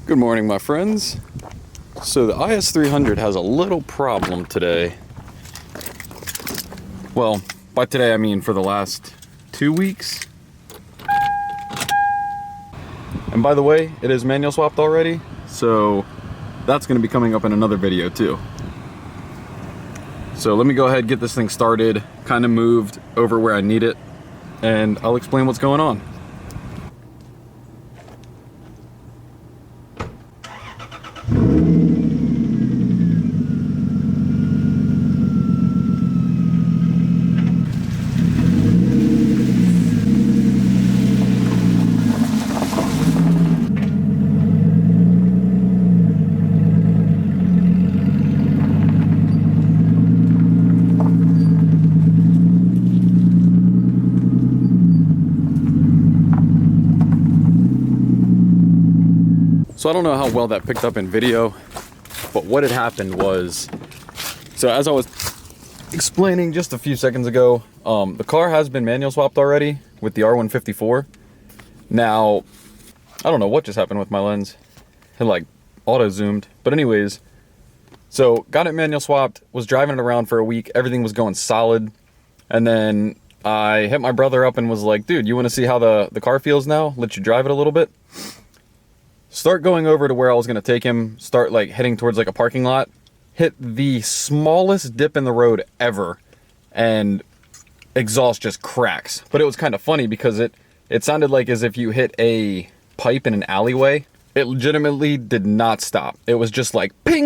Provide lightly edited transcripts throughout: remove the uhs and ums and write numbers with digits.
Good morning, my friends. So the IS300 has a little problem today. Well, by today I mean for the last 2 weeks. And by the way, it is manual swapped already, so that's going to be coming up in another video too. So let me go ahead and get this thing started, kind of moved over where I need it, and I'll explain what's going on. So I don't know how well that picked up in video, but what had happened was, so as I was explaining just a few seconds ago, the car has been manual swapped already with the R154. Now, I don't know what just happened with my lens. It like auto zoomed, but anyways, so got it manual swapped, was driving it around for a week, everything was going solid, and then I hit my brother up and was like, dude, you want to see how the car feels now? Let you drive it a little bit. Start going over to where I was going to take him, start like heading towards like a parking lot, hit the smallest dip in the road ever, and exhaust just cracks. But it was kind of funny because it sounded like as if you hit a pipe in an alleyway. It legitimately did not stop. It was just like ping,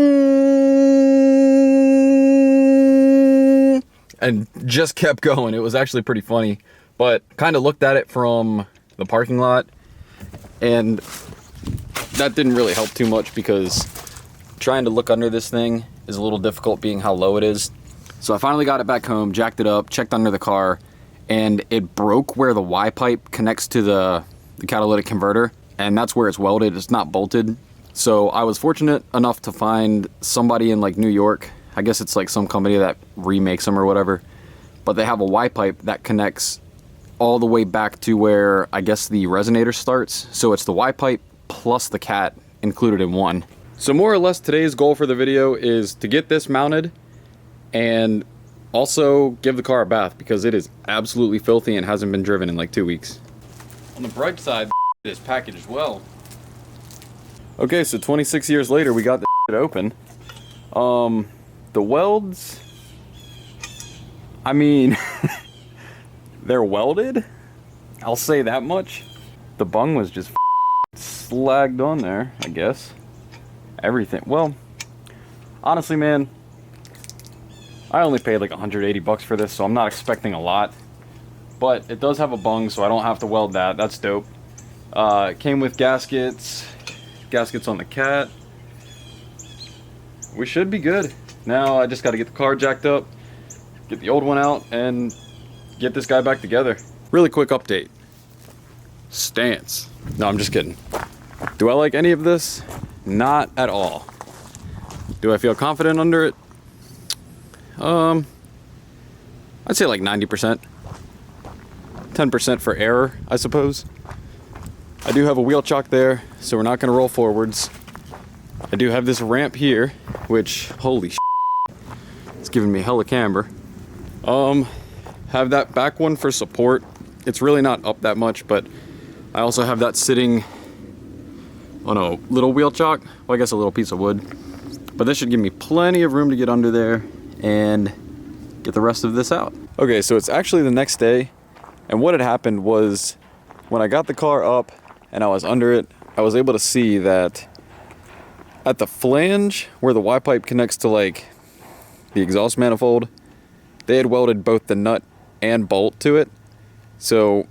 and just kept going. It was actually pretty funny, but kind of looked at it from the parking lot, and that didn't really help too much because trying to look under this thing is a little difficult being how low it is. So I finally got it back home, jacked it up, checked under the car, and it broke where the Y pipe connects to the catalytic converter, and that's where it's welded. It's not bolted. So I was fortunate enough to find somebody in like New York. I guess it's like some company that remakes them or whatever, but they have a Y pipe that connects all the way back to where I guess the resonator starts. So it's the Y pipe plus the cat included in one. So more or less today's goal for the video is to get this mounted and also give the car a bath because it is absolutely filthy and hasn't been driven in like 2 weeks. On the bright side, it is packaged well. Okay, so 26 years later we got the open. The welds, I mean, they're welded, I'll say that much. The bung was just slagged on there, I guess. Everything. Well, honestly, man, I only paid like 180 bucks for this, so I'm not expecting a lot. But it does have a bung, so I don't have to weld that. That's dope. It came with gaskets on the cat. We should be good. Now I just got to get the car jacked up, get the old one out, and get this guy back together. Really quick update. Stance. No, I'm just kidding. Do I like any of this? Not at all. Do I feel confident under it? I'd say like 90%. 10% for error, I suppose. I do have a wheel chock there, so we're not going to roll forwards. I do have this ramp here, which, holy shit, it's giving me hella camber. Have that back one for support. It's really not up that much, but I also have that sitting on a little wheel chock. Well, I guess a little piece of wood. But this should give me plenty of room to get under there and get the rest of this out. Okay, so it's actually the next day. And what had happened was when I got the car up and I was under it, I was able to see that at the flange where the Y pipe connects to like the exhaust manifold, they had welded both the nut and bolt to it. So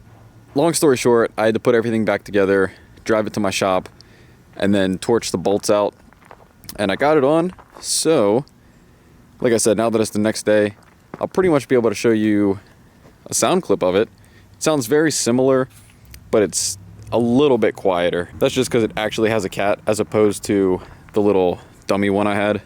long story short, I had to put everything back together, drive it to my shop, and then torch the bolts out. And I got it on, so like I said, now that it's the next day, I'll pretty much be able to show you a sound clip of it. It sounds very similar, but it's a little bit quieter. That's just because it actually has a cat as opposed to the little dummy one I had.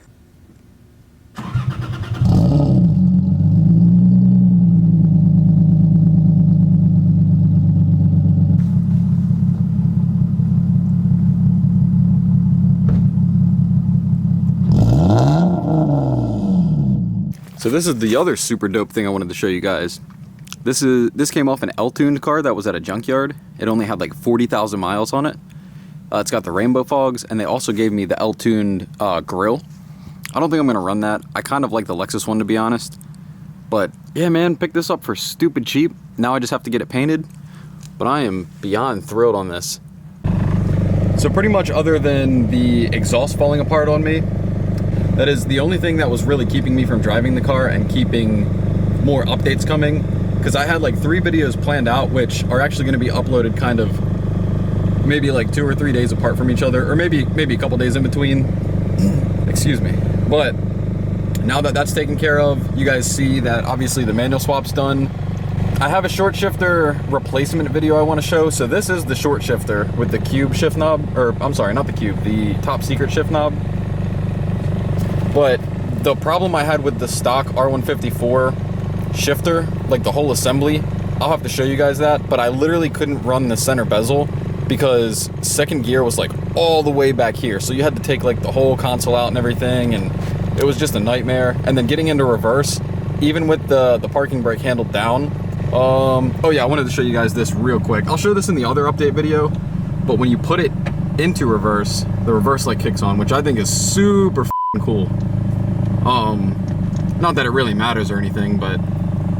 So this is the other super dope thing I wanted to show you guys. This came off an L-tuned car that was at a junkyard. It only had like 40,000 miles on it. It's got the rainbow fogs, and they also gave me the L-tuned grill. I don't think I'm gonna run that. I kind of like the Lexus one, to be honest. But yeah, man, picked this up for stupid cheap. Now I just have to get it painted. But I am beyond thrilled on this. So pretty much other than the exhaust falling apart on me, that is the only thing that was really keeping me from driving the car and keeping more updates coming. Because I had like 3 videos planned out, which are actually going to be uploaded kind of maybe like 2 or 3 days apart from each other, or maybe a couple days in between. Excuse me. But now that that's taken care of, you guys see that obviously the manual swap's done. I have a short shifter replacement video I want to show. So this is the short shifter with the cube shift knob, or I'm sorry, not the cube, the top secret shift knob. But the problem I had with the stock R154 shifter, like the whole assembly, I'll have to show you guys that, but I literally couldn't run the center bezel because second gear was like all the way back here. So you had to take like the whole console out and everything, and it was just a nightmare. And then getting into reverse, even with the parking brake handle down. Oh yeah, I wanted to show you guys this real quick. I'll show this in the other update video, but when you put it into reverse, the reverse light kicks on, which I think is super f***ing cool. Not that it really matters or anything, but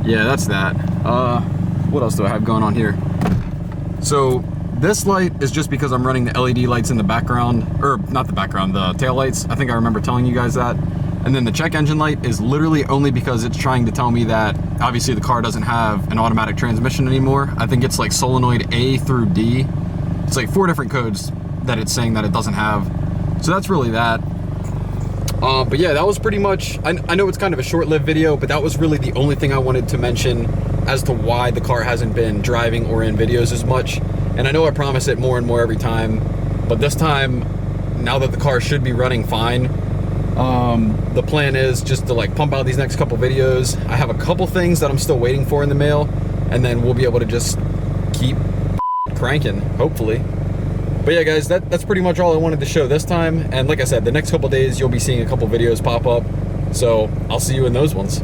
yeah, that's that. What else do I have going on here? So this light is just because I'm running the LED lights in the background, or not the background, the tail lights. I think I remember telling you guys that. And then the check engine light is literally only because it's trying to tell me that obviously the car doesn't have an automatic transmission anymore. I think it's like solenoid A through D. It's like 4 different codes that it's saying that it doesn't have. So that's really that. But yeah, that was pretty much, I know it's kind of a short-lived video, but that was really the only thing I wanted to mention as to why the car hasn't been driving or in videos as much. And I know I promise it more and more every time, but this time, now that the car should be running fine, the plan is just to like pump out these next couple videos. I have a couple things that I'm still waiting for in the mail, and then we'll be able to just keep cranking, hopefully. But yeah, guys, that's pretty much all I wanted to show this time. And like I said, the next couple days, you'll be seeing a couple videos pop up. So I'll see you in those ones.